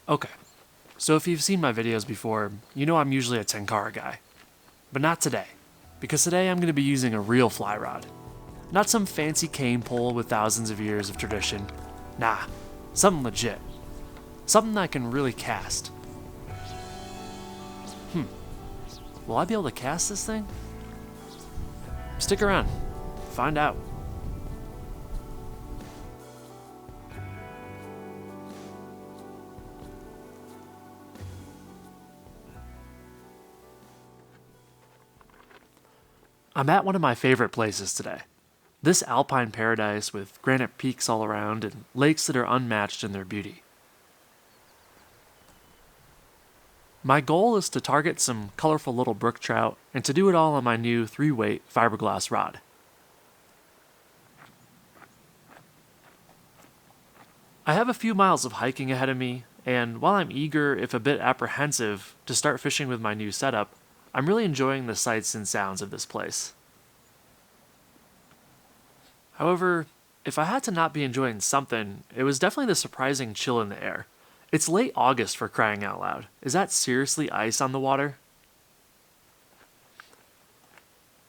Okay, so if you've seen my videos before, you know I'm usually a Tenkara guy. But not today, because today I'm going to be using a real fly rod. Not some fancy cane pole with thousands of years of tradition. Nah, something legit. Something that I can really cast. Will I be able to cast this thing? Stick around, find out. I'm at one of my favorite places today. This alpine paradise with granite peaks all around and lakes that are unmatched in their beauty. My goal is to target some colorful little brook trout and to do it all on my new 3-weight fiberglass rod. I have a few miles of hiking ahead of me, and while I'm eager, if a bit apprehensive, to start fishing with my new setup, I'm really enjoying the sights and sounds of this place. However, if I had to not be enjoying something, it was definitely the surprising chill in the air. It's late August for crying out loud. Is that seriously ice on the water?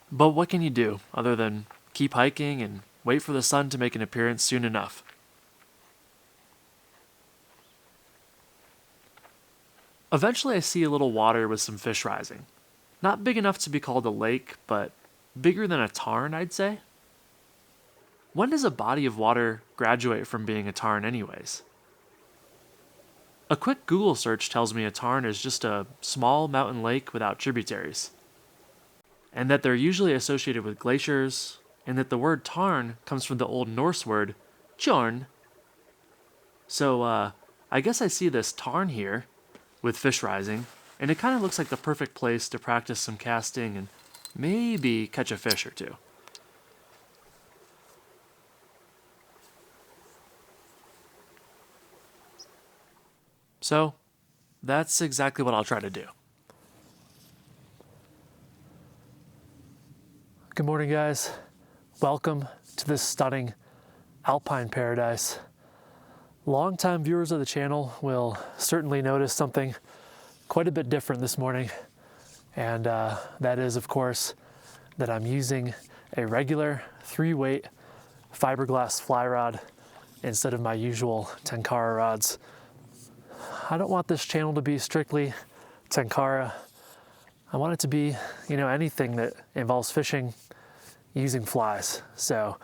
But what can you do other than keep hiking and wait for the sun to make an appearance soon enough? Eventually, I see a little water with some fish rising. Not big enough to be called a lake, but bigger than a tarn, I'd say. When does a body of water graduate from being a tarn, anyways? A quick Google search tells me a tarn is just a small mountain lake without tributaries, and that they're usually associated with glaciers, and that the word tarn comes from the Old Norse word tjorn. So, I guess I see this tarn here, with fish rising, and it kind of looks like the perfect place to practice some casting and maybe catch a fish or two. So, that's exactly what I'll try to do. Good morning, guys. Welcome to this stunning alpine paradise. Longtime viewers of the channel will certainly notice something quite a bit different this morning, and that is, of course, that I'm using a regular 3-weight fiberglass fly rod instead of my usual Tenkara rods. I don't want this channel to be strictly Tenkara. I want it to be, anything that involves fishing using flies. So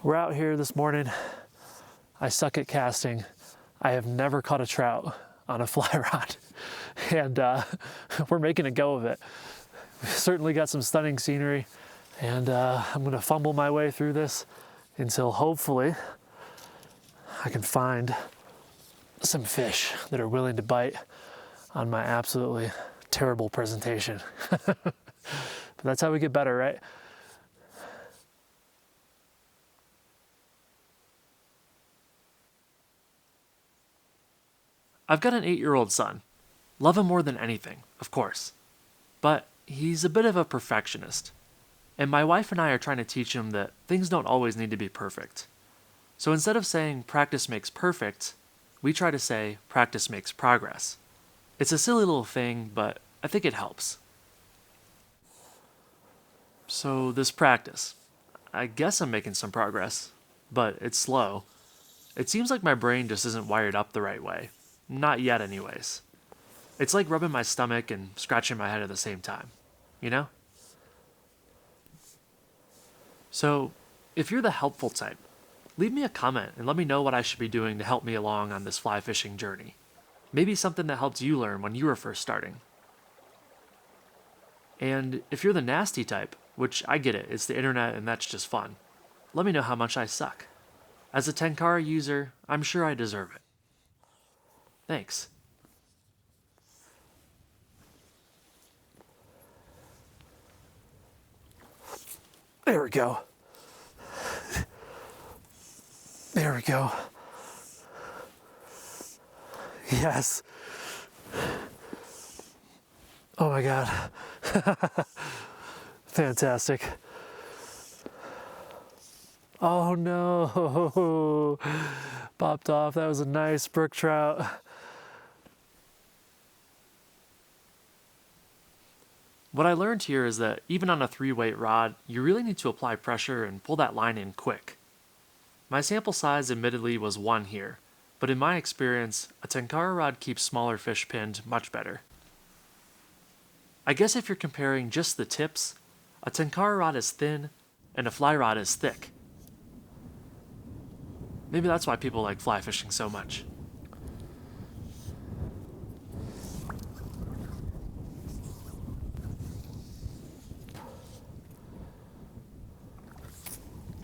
we're out here this morning. I suck at casting. I have never caught a trout on a fly rod, and we're making a go of it. We've certainly got some stunning scenery, and I'm gonna fumble my way through this until hopefully I can find some fish that are willing to bite on my absolutely terrible presentation. But that's how we get better, right? I've got an 8-year-old son. Love him more than anything, of course. But he's a bit of a perfectionist. And my wife and I are trying to teach him that things don't always need to be perfect. So instead of saying practice makes perfect, we try to say practice makes progress. It's a silly little thing, but I think it helps. So this practice, I guess I'm making some progress, but it's slow. It seems like my brain just isn't wired up the right way. Not yet, anyways. It's like rubbing my stomach and scratching my head at the same time, you know? So, if you're the helpful type, leave me a comment and let me know what I should be doing to help me along on this fly fishing journey. Maybe something that helped you learn when you were first starting. And if you're the nasty type, which I get it, it's the internet and that's just fun, let me know how much I suck. As a Tenkara user, I'm sure I deserve it. Thanks. There we go. There we go. Yes. Oh my God. Fantastic. Oh no. Popped off. That was a nice brook trout. What I learned here is that even on a 3-weight rod, you really need to apply pressure and pull that line in quick. My sample size admittedly was 1 here, but in my experience, a Tenkara rod keeps smaller fish pinned much better. I guess if you're comparing just the tips, a Tenkara rod is thin and a fly rod is thick. Maybe that's why people like fly fishing so much.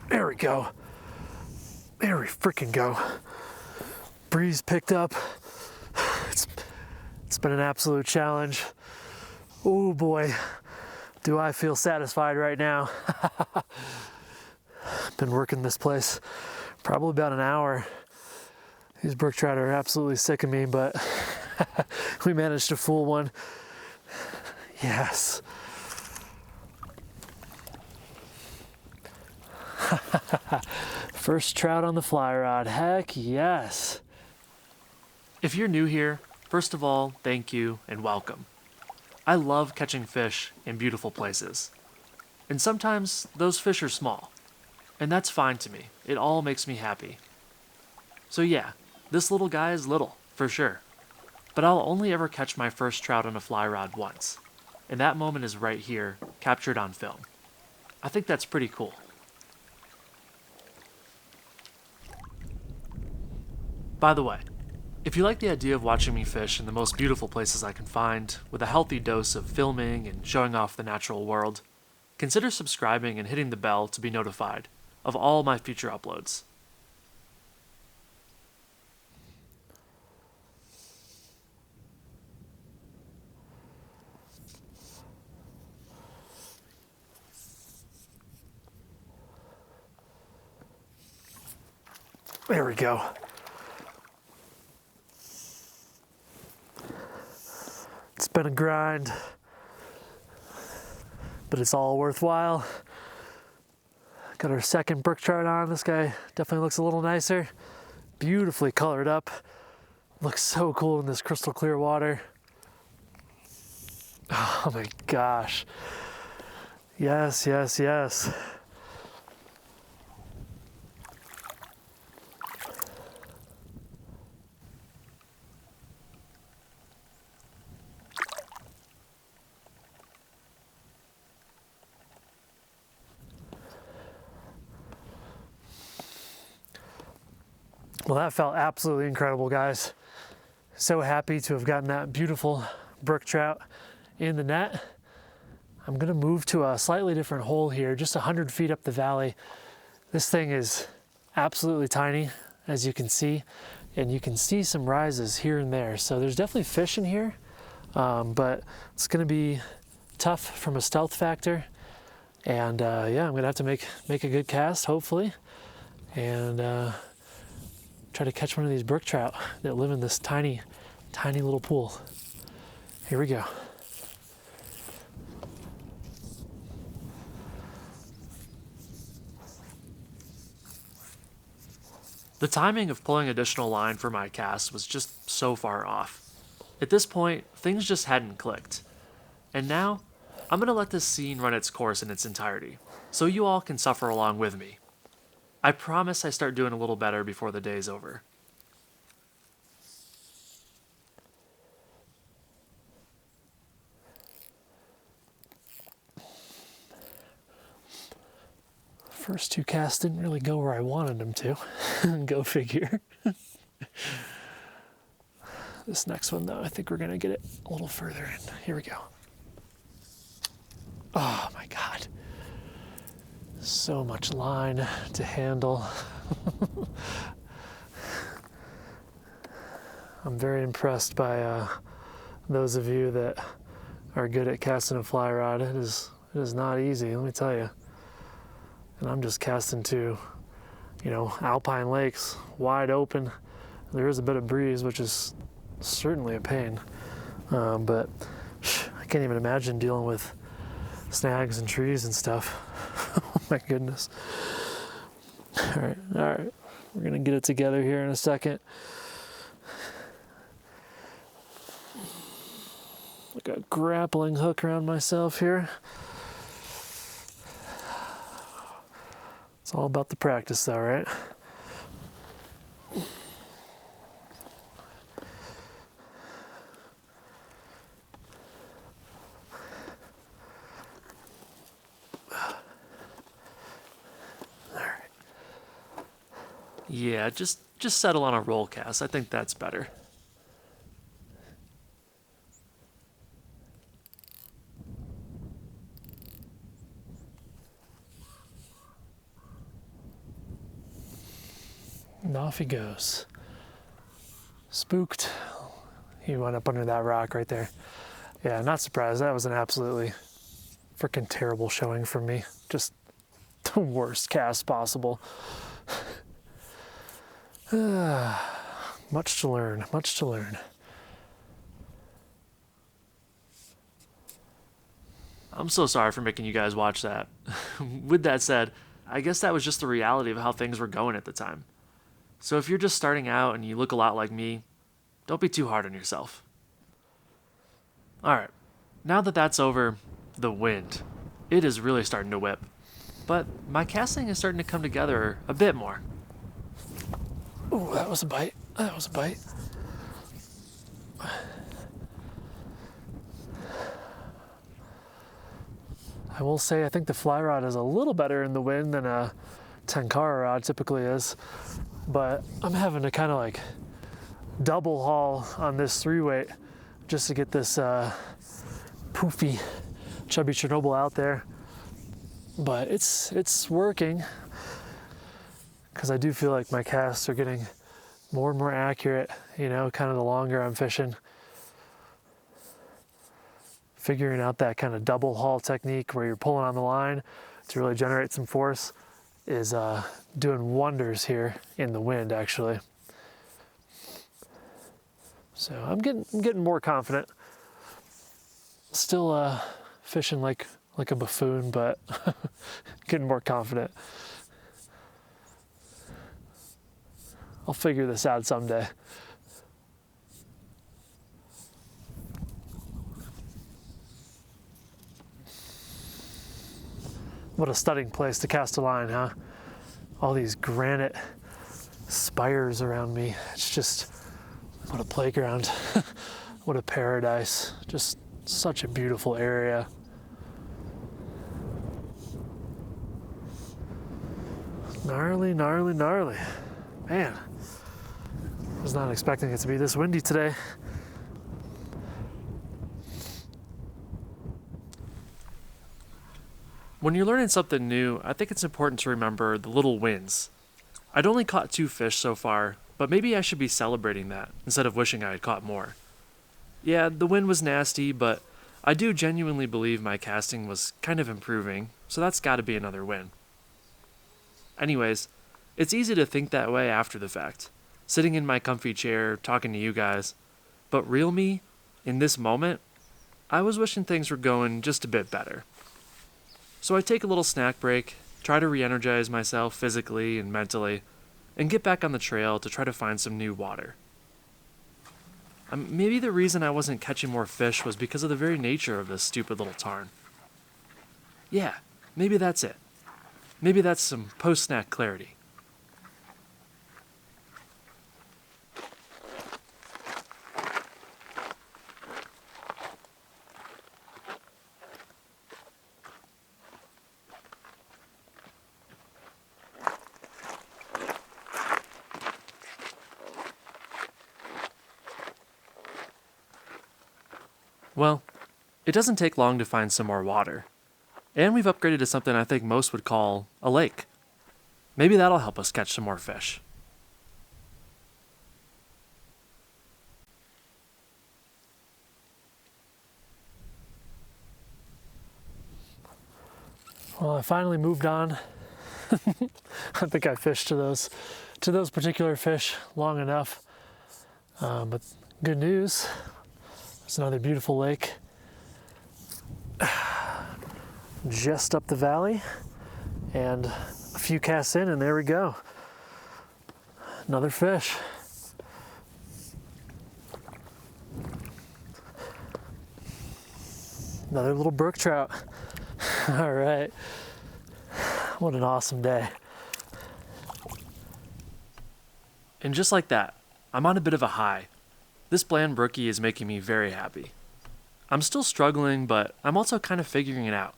There we go. There we freaking go. Breeze picked up. It's been an absolute challenge. Oh boy, do I feel satisfied right now. Been working this place probably about an hour. These brook trout are absolutely sick of me, but we managed to fool one. Yes. First trout on the fly rod, heck yes. If you're new here, first of all, thank you and welcome. I love catching fish in beautiful places. And sometimes those fish are small. And that's fine to me. It all makes me happy. So yeah, this little guy is little, for sure. But I'll only ever catch my first trout on a fly rod once. And that moment is right here, captured on film. I think that's pretty cool. By the way, if you like the idea of watching me fish in the most beautiful places I can find, with a healthy dose of filming and showing off the natural world, consider subscribing and hitting the bell to be notified of all my future uploads. There we go. It's been a grind, but it's all worthwhile. Got our second brook trout on. This guy definitely looks a little nicer. Beautifully colored up. Looks so cool in this crystal clear water. Oh my gosh. Yes, yes, yes. Well, that felt absolutely incredible, guys. So happy to have gotten that beautiful brook trout in the net. I'm gonna move to a slightly different hole here, just 100 feet up the valley. This thing is absolutely tiny, as you can see, and you can see some rises here and there. So there's definitely fish in here, but it's gonna be tough from a stealth factor. And yeah, I'm gonna have to make a good cast, hopefully, and try to catch one of these brook trout that live in this tiny, tiny little pool. Here we go. The timing of pulling additional line for my cast was just so far off. At this point, things just hadn't clicked. And now, I'm gonna let this scene run its course in its entirety, so you all can suffer along with me. I promise I start doing a little better before the day's over. First two casts didn't really go where I wanted them to. Go figure. This next one though, I think we're gonna get it a little further in. Here we go. Oh my God. So much line to handle. I'm very impressed by those of you that are good at casting a fly rod. It is not easy, let me tell you. And I'm just casting to, you know, alpine lakes, wide open. There is a bit of breeze, which is certainly a pain. But I can't even imagine dealing with snags and trees and stuff. Oh my goodness. All right. We're gonna get it together here in a second. like a grappling hook around myself here. It's all about the practice though, right? Yeah, just settle on a roll cast. I think that's better. And off he goes. Spooked. He went up under that rock right there. Yeah, not surprised. That was an absolutely freaking terrible showing from me. Just the worst cast possible. Much to learn, much to learn. I'm so sorry for making you guys watch that. With that said, I guess that was just the reality of how things were going at the time. So if you're just starting out and you look a lot like me, don't be too hard on yourself. Alright, now that that's over, the wind. It is really starting to whip. But my casting is starting to come together a bit more. Ooh, that was a bite. That was a bite. I will say I think the fly rod is a little better in the wind than a Tenkara rod typically is. But I'm having to kind of like double haul on this 3-weight just to get this poofy chubby Chernobyl out there. But it's working, because I do feel like my casts are getting more and more accurate, you know, kind of the longer I'm fishing. Figuring out that kind of double haul technique where you're pulling on the line to really generate some force is doing wonders here in the wind, actually. So I'm getting more confident. Still fishing like a buffoon, but getting more confident. I'll figure this out someday. What a stunning place to cast a line, huh? All these granite spires around me. It's just, what a playground. What a paradise. Just such a beautiful area. Gnarly, gnarly, gnarly. Man, I was not expecting it to be this windy today. When you're learning something new, I think it's important to remember the little wins. I'd only caught 2 fish so far, but maybe I should be celebrating that instead of wishing I had caught more. Yeah, the wind was nasty, but I do genuinely believe my casting was kind of improving, so that's gotta be another win. Anyways, it's easy to think that way after the fact, sitting in my comfy chair, talking to you guys. But real me, in this moment, I was wishing things were going just a bit better. So I take a little snack break, try to re-energize myself physically and mentally, and get back on the trail to try to find some new water. Maybe the reason I wasn't catching more fish was because of the very nature of this stupid little tarn. Yeah, maybe that's it. Maybe that's some post-snack clarity. Well, it doesn't take long to find some more water. And we've upgraded to something I think most would call a lake. Maybe that'll help us catch some more fish. Well, I finally moved on. I think I fished to those particular fish long enough. But good news, it's another beautiful lake just up the valley, and a few casts in, and there we go. Another fish. Another little brook trout. All right. What an awesome day. And just like that, I'm on a bit of a high. This bland brookie is making me very happy. I'm still struggling, but I'm also kind of figuring it out.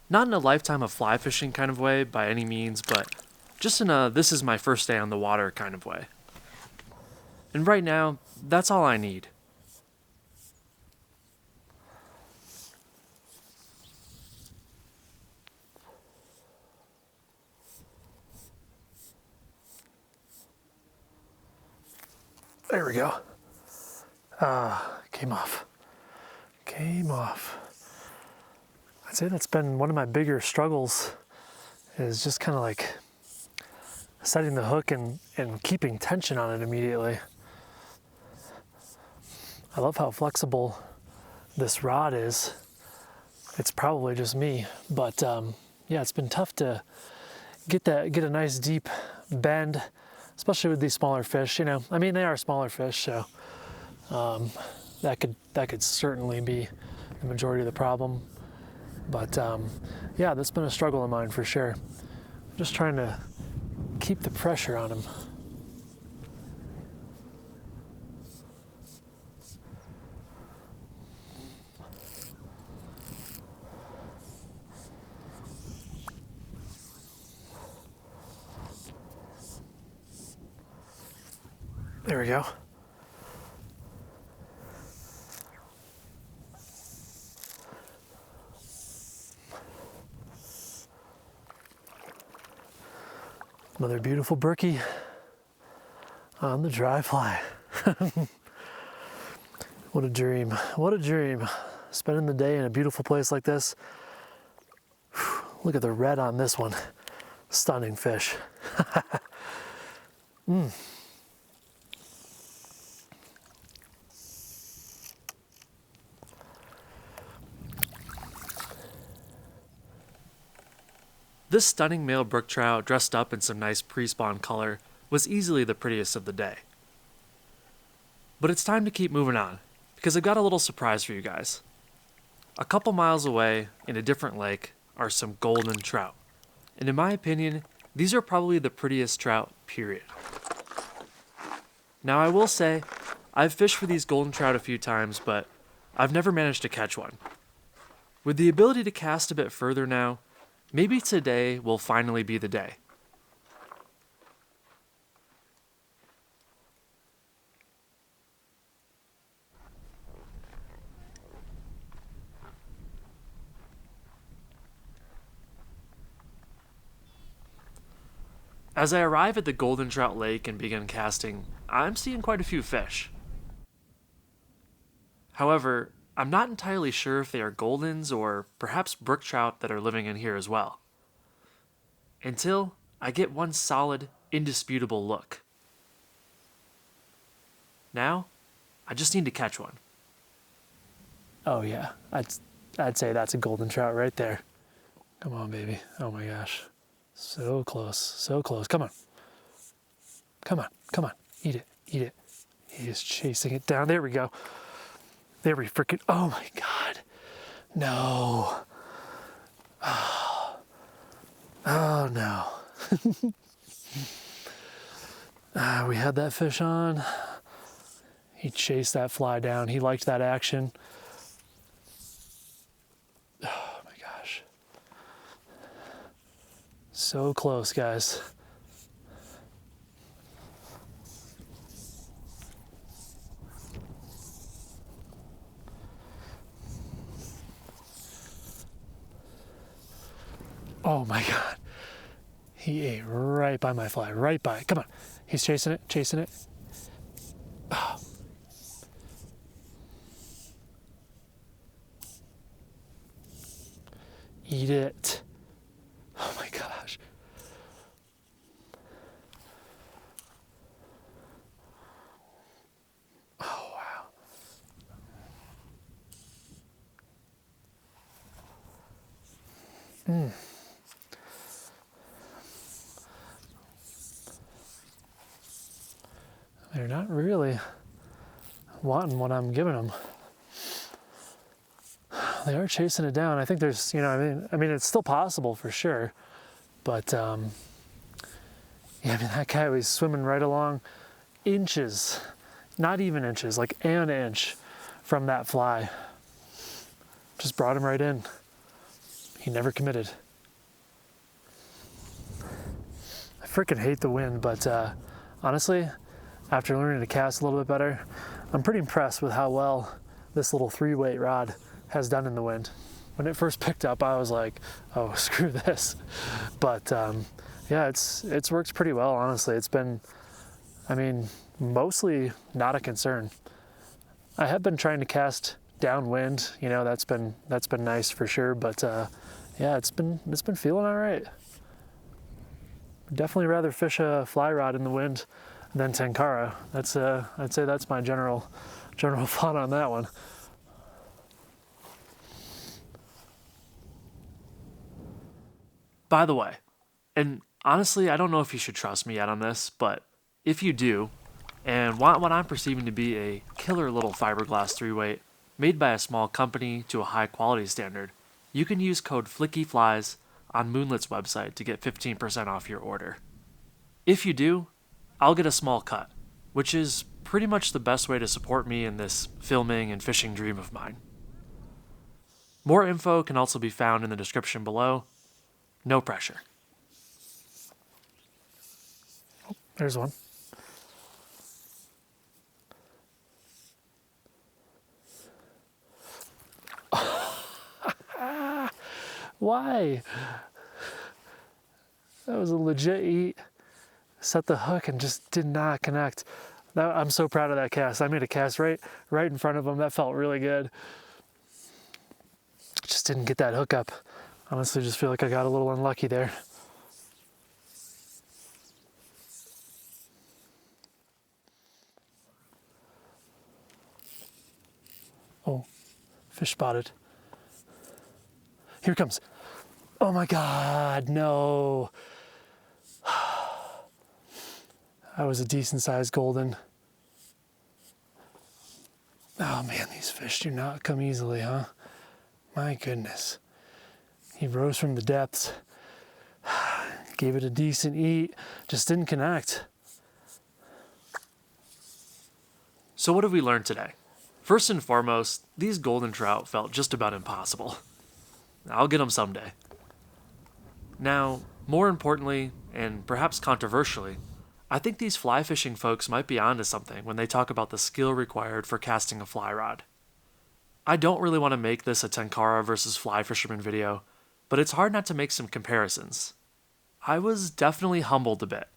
Not in a lifetime of fly fishing kind of way by any means, but just in a this is my first day on the water kind of way. And right now, that's all I need. There we go. Came off. Came off. I'd say that's been one of my bigger struggles, is just kind of like setting the hook and keeping tension on it immediately. I love how flexible this rod is. It's probably just me, but yeah, it's been tough to get a nice deep bend, especially with these smaller fish. You know, I mean, they are smaller fish, so that could certainly be the majority of the problem. But yeah, that's been a struggle of mine for sure. I'm just trying to keep the pressure on him. There we go. Another beautiful brookie on the dry fly. What a dream. What a dream. Spending the day in a beautiful place like this. Look at the red on this one. Stunning fish. This stunning male brook trout dressed up in some nice pre-spawn color was easily the prettiest of the day. But it's time to keep moving on, because I've got a little surprise for you guys. A couple miles away, in a different lake, are some golden trout. And in my opinion, these are probably the prettiest trout, period. Now I will say, I've fished for these golden trout a few times, but I've never managed to catch one. With the ability to cast a bit further now, maybe today will finally be the day. As I arrive at the Golden Trout Lake and begin casting, I'm seeing quite a few fish. However, I'm not entirely sure if they are Goldens or perhaps brook trout that are living in here as well. Until I get one solid, indisputable look. Now, I just need to catch one. Oh yeah, I'd say that's a golden trout right there. Come on, baby. Oh my gosh. So close, so close. Come on. Come on, come on. Eat it, eat it. He is chasing it down. There we go. There we freaking, oh my God. No. Oh no. We had that fish on. He chased that fly down. He liked that action. Oh my gosh. So close, guys. Oh my God. He ate right by my fly, right by it. Come on. He's chasing it, chasing it. Oh. Eat it. Oh my gosh. Oh wow. They're not really wanting what I'm giving them. They are chasing it down. I think there's, I mean, it's still possible for sure. But, yeah, I mean, that guy was swimming right along inches, not even inches, like an inch from that fly. Just brought him right in. He never committed. I freaking hate the wind, but honestly, after learning to cast a little bit better, I'm pretty impressed with how well this little 3-weight rod has done in the wind. When it first picked up, I was like, oh, screw this. But yeah, it's worked pretty well, honestly. It's been, I mean, mostly not a concern. I have been trying to cast downwind, that's been nice for sure, but yeah, it's been feeling all right. Definitely rather fish a fly rod in the wind than Tenkara. That's I'd say that's my general thought on that one. By the way, and honestly, I don't know if you should trust me yet on this, but if you do, and want what I'm perceiving to be a killer little fiberglass 3-weight made by a small company to a high quality standard, you can use code flickyflies on Moonlit's website to get 15% off your order. If you do, I'll get a small cut, which is pretty much the best way to support me in this filming and fishing dream of mine. More info can also be found in the description below. No pressure. Oh, there's one. Why? That was a legit eat. Set the hook and just did not connect. I'm so proud of that cast. I made a cast right in front of him. That felt really good. Just didn't get that hook up. Honestly, just feel like I got a little unlucky there. Oh, fish spotted. Here it comes. Oh my God, no. That was a decent sized golden. Oh man, these fish do not come easily, huh? My goodness. He rose from the depths, gave it a decent eat, just didn't connect. So what have we learned today? First and foremost, these golden trout felt just about impossible. I'll get them someday. Now, more importantly, and perhaps controversially, I think these fly fishing folks might be onto something when they talk about the skill required for casting a fly rod. I don't really want to make this a Tenkara versus fly fisherman video, but it's hard not to make some comparisons. I was definitely humbled a bit.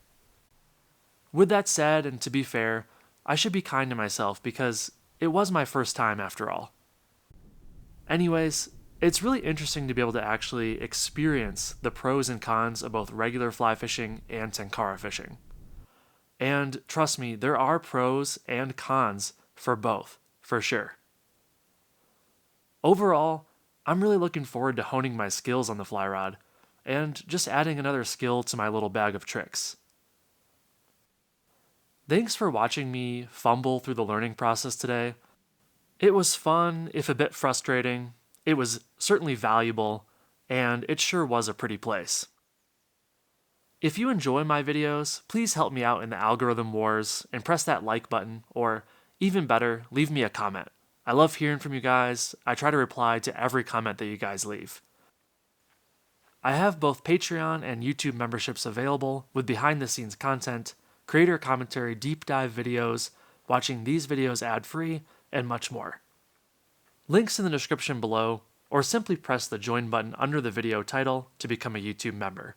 With that said, and to be fair, I should be kind to myself because it was my first time after all. Anyways, it's really interesting to be able to actually experience the pros and cons of both regular fly fishing and Tenkara fishing. And trust me, there are pros and cons for both, for sure. Overall, I'm really looking forward to honing my skills on the fly rod and just adding another skill to my little bag of tricks. Thanks for watching me fumble through the learning process today. It was fun, if a bit frustrating. It was certainly valuable, and it sure was a pretty place. If you enjoy my videos, please help me out in the algorithm wars and press that like button, or even better, leave me a comment. I love hearing from you guys. I try to reply to every comment that you guys leave. I have both Patreon and YouTube memberships available with behind-the-scenes content, creator commentary, deep dive videos, watching these videos ad-free, and much more. Links in the description below, or simply press the join button under the video title to become a YouTube member.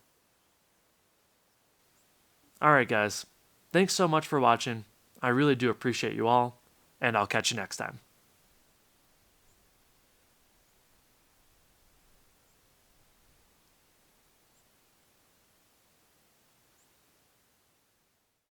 Alright guys, thanks so much for watching. I really do appreciate you all, and I'll catch you next time.